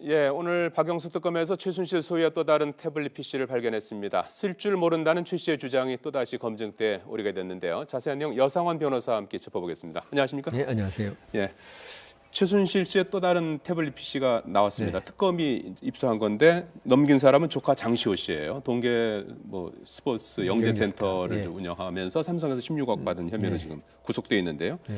예, 오늘 박영수 특검에서 최순실 소유의 또 다른 태블릿 PC를 발견했습니다. 쓸 줄 모른다는 최 씨의 주장이 또다시 검증돼 오르게 됐는데요. 자세한 내용 여상원 변호사와 함께 짚어보겠습니다. 안녕하십니까? 네, 안녕하세요. 예, 최순실 씨의 또 다른 태블릿 PC가 나왔습니다. 네. 특검이 입수한 건데 넘긴 사람은 조카 장시호 씨예요. 동계 스포츠 영재센터를 네. 운영하면서 삼성에서 16억 받은 혐의로 네. 지금 구속돼 있는데요. 네.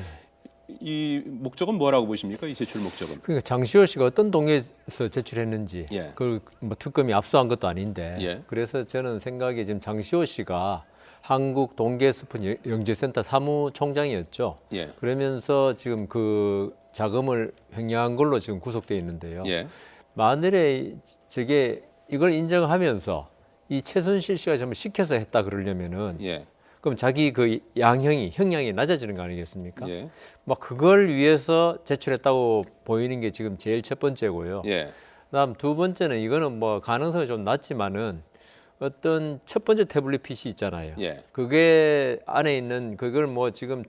이 목적은 뭐라고 보십니까? 이 제출 목적은? 그러니까 장시호 씨가 어떤 동에서 제출했는지 예. 그걸 뭐 특검이 압수한 것도 아닌데 예. 그래서 저는 생각에 지금 장시호 씨가 한국 동계 스포츠 영재센터 사무총장이었죠. 예. 그러면서 지금 그 자금을 횡령한 걸로 지금 구속돼 있는데요. 예. 만일에 저게 이걸 인정하면서 이 최순실 씨가 정말 시켜서 했다 그러려면은 예. 그럼 자기 그 형량이 낮아지는 거 아니겠습니까? 예. 막 그걸 위해서 제출했다고 보이는 게 지금 제일 첫 번째고요. 예. 그다음 두 번째는 이거는 뭐 가능성이 좀 낮지만은 어떤 첫 번째 태블릿 PC 있잖아요. 예. 그게 안에 있는 그걸 뭐 지금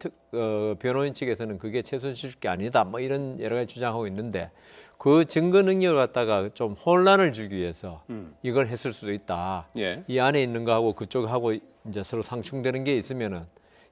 변호인 측에서는 그게 최순실 게 아니다. 뭐 이런 여러 가지 주장하고 있는데 그 증거 능력을 갖다가 좀 혼란을 주기 위해서 이걸 했을 수도 있다. 예. 이 안에 있는 거하고 그쪽하고 이제 서로 상충되는 게 있으면은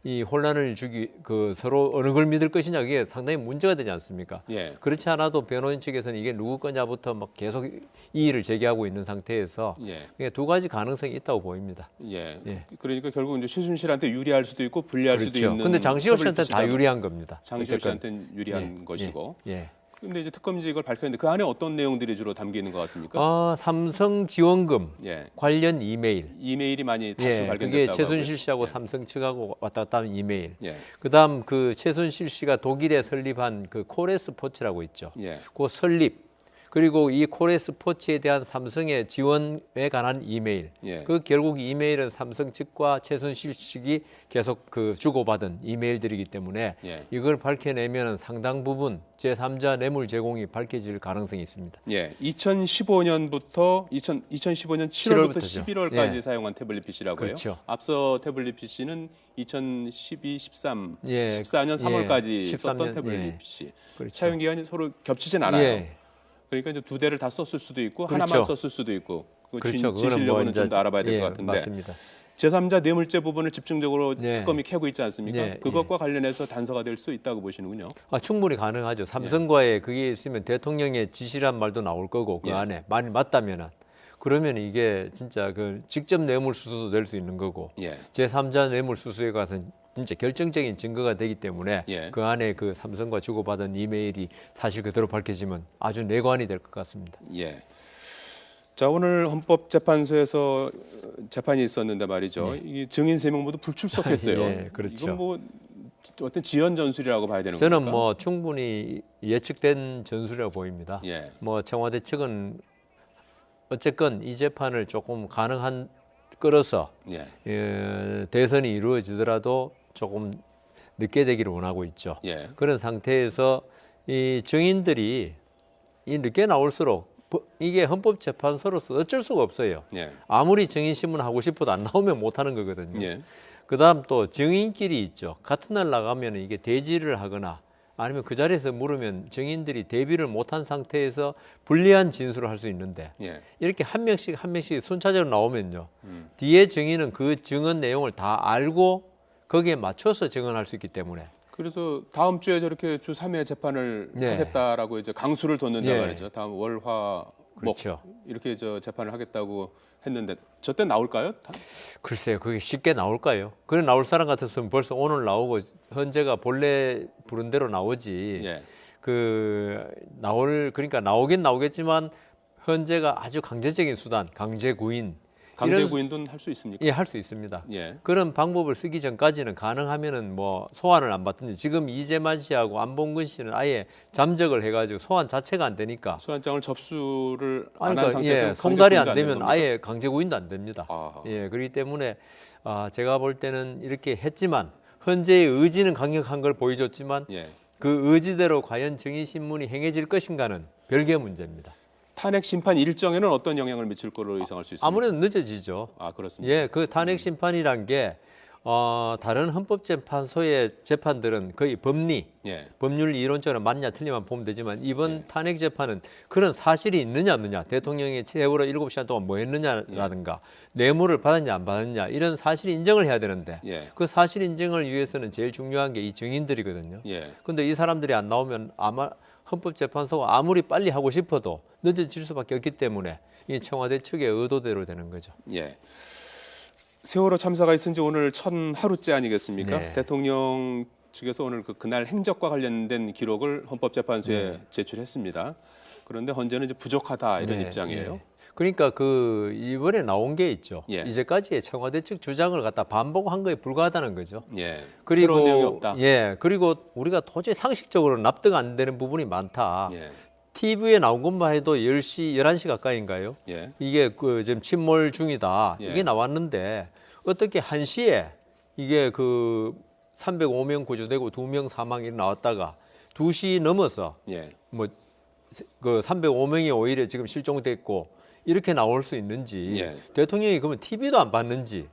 이 혼란을 주기 서로 어느 걸 믿을 것이냐 이게 상당히 문제가 되지 않습니까? 예. 그렇지 않아도 변호인 측에서는 이게 누구 거냐부터 막 계속 이의를 제기하고 있는 상태에서 예. 그냥 두 가지 가능성이 있다고 보입니다. 예. 예. 그러니까 결국 이제 최순실한테 유리할 수도 있고 불리할 수도 그렇죠. 있는. 근데 장시호 씨한테 다 태블릿이다. 유리한 겁니다. 장시호 어쨌건. 씨한테는 유리한 예. 것이고. 예. 근데 이제 특검이 이걸 발표했는데 그 안에 어떤 내용들이 주로 담겨 있는 것 같습니까? 삼성 지원금 예. 관련 이메일. 이메일이 많이 다수 예, 그게 발견됐다고 최순실 씨하고 하고요. 삼성 측하고 왔다 갔다 하는 이메일. 예. 그다음 그 최순실 씨가 독일에 설립한 그 코레스포츠라고 있죠. 예. 그 설립 그리고 이 코레스포츠에 대한 삼성의 지원에 관한 이메일. 예. 그 결국 이메일은 삼성 측과 최순실 측이 계속 그 주고받은 이메일들이기 때문에 예. 이걸 밝혀내면 상당 부분 제3자 뇌물 제공이 밝혀질 가능성이 있습니다. 예. 2015년부터 2015년 7월부터 7월부터죠. 11월까지 예. 사용한 태블릿 PC라고요. 그렇죠. 앞서 태블릿 PC는 2012, 13, 예. 14년 3월까지 썼던 13년, 태블릿 예. PC. 그렇죠. 사용 기간이 서로 겹치진 않아요. 예. 그러니까 이제 두 대를 다 썼을 수도 있고 그렇죠. 하나만 썼을 수도 있고 그 그렇죠. 진실 그거는 뭐 여부는 좀 이제 더 알아봐야 될 것 예, 같은데 맞습니다. 제3자 뇌물죄 부분을 집중적으로 네. 특검이 캐고 있지 않습니까? 네, 그것과 관련해서 단서가 될 수 있다고 보시는군요. 충분히 가능하죠. 삼성과의 그게 있으면 대통령의 지시란 말도 나올 거고 그 예. 안에 만일 맞다면은 그러면 이게 진짜 그 직접 뇌물 수수도 될 수 있는 거고 예. 제3자 뇌물 수수에 가서는 진짜 결정적인 증거가 되기 때문에 예. 그 안에 그 삼성과 주고받은 이메일이 사실 그대로 밝혀지면 아주 내관이 될 것 같습니다. 예. 자, 오늘 헌법재판소에서 재판이 있었는데 말이죠. 이 증인 3명 모두 불출석했어요. 예, 그렇죠. 이건 뭐 어떤 지연 전술이라고 봐야 되는 저는 겁니까? 뭐 충분히 예측된 전술이라고 보입니다. 예. 뭐 청와대 측은 어쨌건 이 재판을 조금 가능한 끌어서 예. 대선이 이루어지더라도 조금 늦게 되기를 원하고 있죠. 예. 그런 상태에서 이 증인들이 이 늦게 나올수록 이게 헌법재판소로서 어쩔 수가 없어요. 예. 아무리 증인 신문하고 싶어도 안 나오면 못 하는 거거든요. 예. 그다음 또 증인끼리 있죠. 같은 날 나가면 이게 대지를 하거나 아니면 그 자리에서 물으면 증인들이 대비를 못한 상태에서 불리한 진술을 할 수 있는데 예. 이렇게 한 명씩 순차적으로 나오면요. 뒤에 증인은 그 증언 내용을 다 알고 거기에 맞춰서 증언할 수 있기 때문에 그래서 다음 주에 저렇게 주 3회 재판을 네. 하겠다라고 이제 강수를 뒀는데 예. 말이죠. 다음 월, 화, 목 그렇죠. 이렇게 재판을 하겠다고 했는데 저 때 나올까요? 글쎄요, 그게 쉽게 나올까요? 그래 나올 사람 같았으면 벌써 오늘 나오고 헌재가 본래 부른 대로 나오지. 예. 그러니까 나오긴 나오겠지만 헌재가 아주 강제적인 수단, 강제 구인 강제 구인도 할 수 있습니까? 예, 할 수 있습니다. 예. 그런 방법을 쓰기 전까지는 가능하면은 뭐 소환을 안 받든지 지금 이재만 씨하고 안봉근 씨는 아예 잠적을 해가지고 소환 자체가 안 되니까. 소환장을 접수를 안 아니, 한 그러니까 상태에서 송달이 강제 안 구인도 되면 되는 아예 강제 구인도 안 됩니다. 아하. 예, 그렇기 때문에 제가 볼 때는 이렇게 했지만 헌재의 의지는 강력한 걸 보여줬지만 예. 그 의지대로 과연 증인 신문이 행해질 것인가는 별개의 문제입니다. 탄핵 심판 일정에는 어떤 영향을 미칠 거로 예상할 수 있습니까? 아무래도 늦어지죠. 아, 그렇습니다. 예, 그 탄핵 심판이란 게 다른 헌법재판소의 재판들은 거의 법리, 예. 법률 이론적으로 맞냐 틀리만 보면 되지만 이번 예. 탄핵 재판은 그런 사실이 있느냐 없느냐, 대통령이 세월호 7시간 동안 뭐 했느냐라든가 뇌물을 받았냐 안 받았냐 이런 사실 인정을 해야 되는데 예. 그 사실 인정을 위해서는 제일 중요한 게 이 증인들이거든요. 예. 근데 이 사람들이 안 나오면 아마 헌법재판소가 아무리 빨리 하고 싶어도 늦어질 수밖에 없기 때문에 이 청와대 측의 의도대로 되는 거죠. 예. 세월호 참사가 있은 지 오늘 1000하루째 아니겠습니까? 네. 대통령 측에서 오늘 그날 행적과 관련된 기록을 헌법재판소에 제출했습니다. 그런데 헌재는 이제 부족하다 이런 입장이에요. 예. 그러니까 그 이번에 나온 게 있죠. 예. 이제까지의 청와대 측 주장을 갖다 반복한 거에 불과하다는 거죠. 예. 그리고 새로운 내용이 없다. 예. 그리고 우리가 도저히 상식적으로 납득 안 되는 부분이 많다. 예. TV에 나온 것만 해도 10시, 11시 가까이인가요? 예. 이게 그 지금 침몰 중이다. 예. 이게 나왔는데 어떻게 1시에 이게 그 305명 구조되고 2명 사망이 나왔다가 2시 넘어서 예. 뭐 그 305명이 오히려 지금 실종됐고 이렇게 나올 수 있는지 예. 대통령이 그러면 TV도 안 봤는지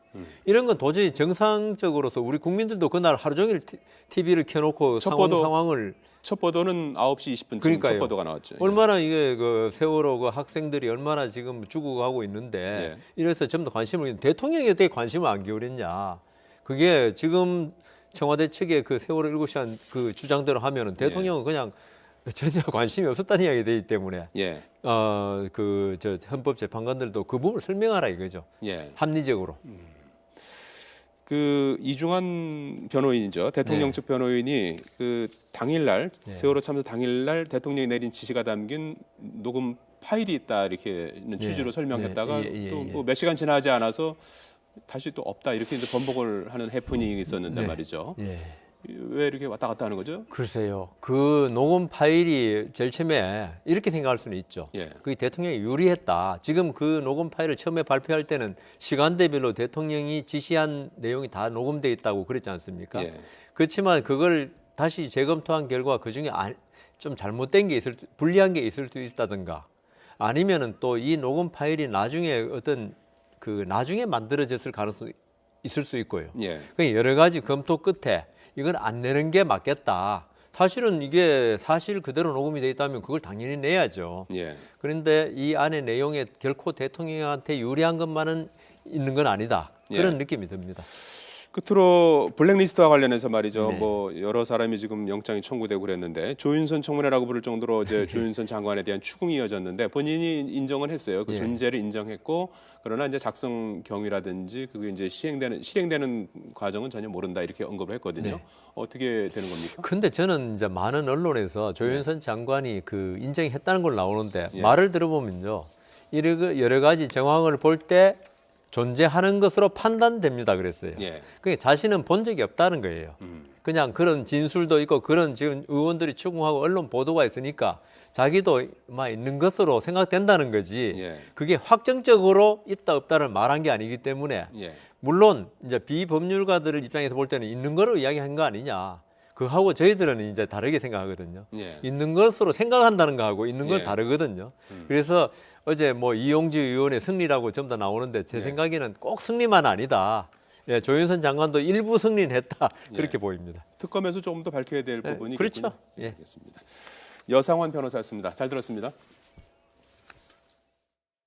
이런 건 도저히 정상적으로서 우리 국민들도 그날 하루 종일 TV를 켜놓고 상황을 첫 보도는 9시 20분쯤 그러니까요. 첫 보도가 나왔죠. 얼마나 이게 그 세월호 그 학생들이 얼마나 지금 죽어가고 있는데 예. 이래서 좀 더 관심을 대통령이 어떻게 관심을 안 기울였냐. 그게 지금 청와대 측의 그 세월호 7시간 그 주장대로 하면은 대통령은 그냥 전혀 관심이 없었다는 이야기 되기 때문에 예. 그 저 헌법재판관들도 그 부분을 설명하라 이거죠. 예. 합리적으로. 그 이중환 변호인이죠. 대통령 네. 측 변호인이 그 당일날 세월호 참사 당일날 대통령이 내린 지시가 담긴 녹음 파일이 있다 이렇게 취지로 설명했다가 또 뭐 몇 시간 지나지 않아서 다시 또 없다 이렇게 이제 번복을 하는 해프닝이 있었는데 말이죠. 예. 왜 이렇게 왔다 갔다 하는 거죠? 글쎄요. 그 녹음 파일이 제일 처음에 이렇게 생각할 수는 있죠. 예. 그게 대통령이 유리했다. 지금 그 녹음 파일을 처음에 발표할 때는 시간대별로 대통령이 지시한 내용이 다 녹음돼 있다고 그랬지 않습니까? 예. 그렇지만 그걸 다시 재검토한 결과 그중에 좀 잘못된 게 불리한 게 있을 수 있다든가 아니면은 또 이 녹음 파일이 나중에 어떤 그 나중에 만들어졌을 가능성이 있을 수 있고요. 예. 그러니까 여러 가지 검토 끝에 이건 안 내는 게 맞겠다. 사실은 이게 사실 그대로 녹음이 돼 있다면 그걸 당연히 내야죠. 예. 그런데 이 안에 내용에 결코 대통령한테 유리한 것만은 있는 건 아니다. 그런 예. 느낌이 듭니다. 끝으로 블랙리스트와 관련해서 말이죠. 네. 뭐 여러 사람이 지금 영장이 청구되고 그랬는데 조윤선 청문회라고 부를 정도로 이제 조윤선 장관에 대한 추궁이 이어졌는데 본인이 인정을 했어요. 그 예. 존재를 인정했고 그러나 이제 작성 경위라든지 그게 이제 실행되는 과정은 전혀 모른다 이렇게 언급을 했거든요. 네. 어떻게 되는 겁니까? 근데 저는 이제 많은 언론에서 조윤선 장관이 그 인정했다는 걸 나오는데 예. 말을 들어보면요. 여러 가지 정황을 볼 때 존재하는 것으로 판단됩니다 그랬어요. 예. 그게 자신은 본 적이 없다는 거예요. 그냥 그런 진술도 있고 그런 지금 의원들이 추궁하고 언론 보도가 있으니까 자기도 막 있는 것으로 생각된다는 거지. 예. 그게 확정적으로 있다 없다를 말한 게 아니기 때문에 예. 물론 이제 비법률가들 입장에서 볼 때는 있는 거로 이야기한 거 아니냐. 그하고 저희들은 이제 다르게 생각하거든요. 예. 있는 것으로 생각한다는 거하고 있는 건 예. 다르거든요. 그래서 어제 뭐 이용주 의원의 승리라고 전부 다 나오는데 제 예. 생각에는 꼭 승리만 아니다. 예, 조윤선 장관도 일부 승리는 했다. 그렇게 보입니다. 특검에서 조금 더 밝혀야 될 부분이 그렇죠. 있겠군요. 예. 알겠습니다. 여상환 변호사였습니다. 잘 들었습니다.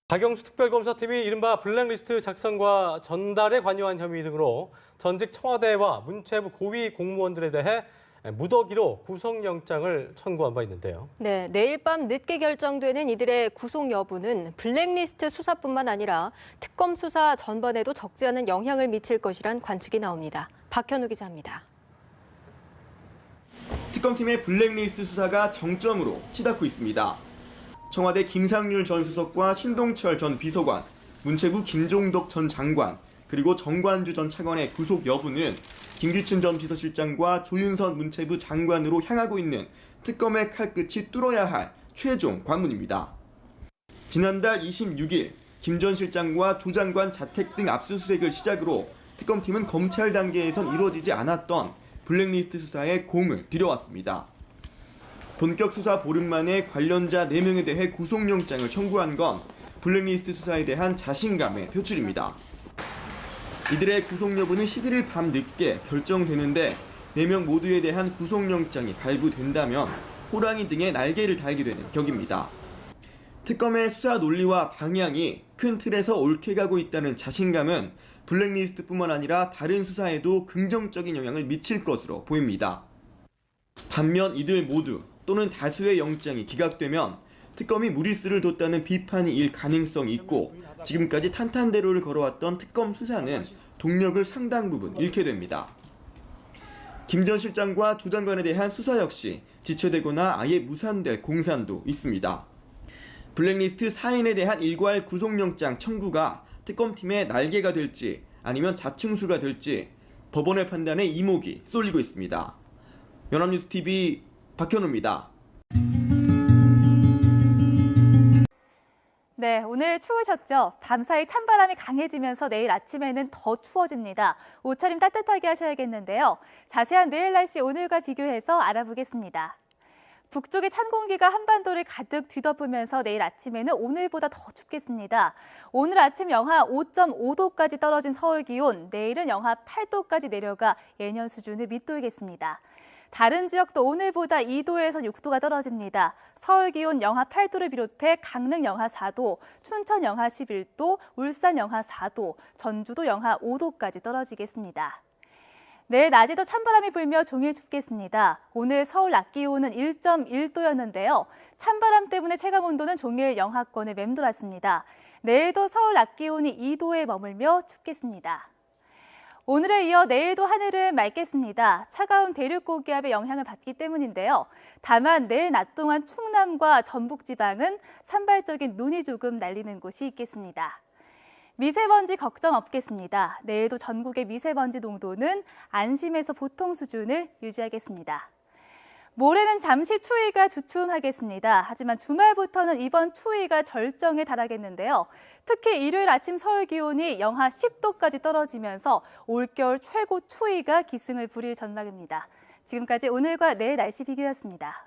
박영수 특별검사팀이 이른바 블랙리스트 작성과 전달에 관여한 혐의 등으로 전직 청와대와 문체부 고위 공무원들에 대해 무더기로 구속영장을 청구한 바 있는데요. 네, 내일 밤 늦게 결정되는 이들의 구속 여부는 블랙리스트 수사뿐만 아니라 특검 수사 전반에도 적지 않은 영향을 미칠 것이란 관측이 나옵니다. 박현우 기자입니다. 특검팀의 블랙리스트 수사가 정점으로 치닫고 있습니다. 청와대 김상률 전 수석과 신동철 전 비서관, 문체부 김종덕 전 장관, 그리고 정관주 전 차관의 구속 여부는 김규춘 전 비서실장과 조윤선 문체부 장관으로 향하고 있는 특검의 칼끝이 뚫어야 할 최종 관문입니다. 지난달 26일 김 전 실장과 조 장관 자택 등 압수수색을 시작으로 특검팀은 검찰 단계에선 이루어지지 않았던 블랙리스트 수사에 공을 들여왔습니다. 본격 수사 보름 만에 관련자 4명에 대해 구속영장을 청구한 건 블랙리스트 수사에 대한 자신감의 표출입니다. 이들의 구속 여부는 11일 밤 늦게 결정되는데 4명 모두에 대한 구속영장이 발부된다면 호랑이 등의 날개를 달게 되는 격입니다. 특검의 수사 논리와 방향이 큰 틀에서 옳게 가고 있다는 자신감은 블랙리스트뿐만 아니라 다른 수사에도 긍정적인 영향을 미칠 것으로 보입니다. 반면 이들 모두 또는 다수의 영장이 기각되면 특검이 무리수를 뒀다는 비판이 일 가능성이 있고 지금까지 탄탄대로를 걸어왔던 특검 수사는 동력을 상당 부분 잃게 됩니다. 김 전 실장과 조 장관에 대한 수사 역시 지체되거나 아예 무산될 공산도 있습니다. 블랙리스트 4인에 대한 일괄 구속영장 청구가 특검팀의 날개가 될지 아니면 자충수가 될지 법원의 판단에 이목이 쏠리고 있습니다. 연합뉴스TV 박현우입니다. 네, 오늘 추우셨죠? 밤사이 찬바람이 강해지면서 내일 아침에는 더 추워집니다. 옷차림 따뜻하게 하셔야겠는데요. 자세한 내일 날씨 오늘과 비교해서 알아보겠습니다. 북쪽의 찬 공기가 한반도를 가득 뒤덮으면서 내일 아침에는 오늘보다 더 춥겠습니다. 오늘 아침 영하 5.5도까지 떨어진 서울 기온, 내일은 영하 8도까지 내려가 예년 수준을 밑돌겠습니다. 다른 지역도 오늘보다 2도에서 6도가 떨어집니다. 서울 기온 영하 8도를 비롯해 강릉 영하 4도, 춘천 영하 11도, 울산 영하 4도, 전주도 영하 5도까지 떨어지겠습니다. 내일 낮에도 찬바람이 불며 종일 춥겠습니다. 오늘 서울 낮 기온은 1.1도였는데요. 찬바람 때문에 체감온도는 종일 영하권을 맴돌았습니다. 내일도 서울 낮 기온이 2도에 머물며 춥겠습니다. 오늘에 이어 내일도 하늘은 맑겠습니다. 차가운 대륙 고기압의 영향을 받기 때문인데요. 다만 내일 낮 동안 충남과 전북 지방은 산발적인 눈이 조금 날리는 곳이 있겠습니다. 미세먼지 걱정 없겠습니다. 내일도 전국의 미세먼지 농도는 안심에서 보통 수준을 유지하겠습니다. 모레는 잠시 추위가 주춤하겠습니다. 하지만 주말부터는 이번 추위가 절정에 달하겠는데요. 특히 일요일 아침 서울 기온이 영하 10도까지 떨어지면서 올겨울 최고 추위가 기승을 부릴 전망입니다. 지금까지 오늘과 내일 날씨 비교였습니다.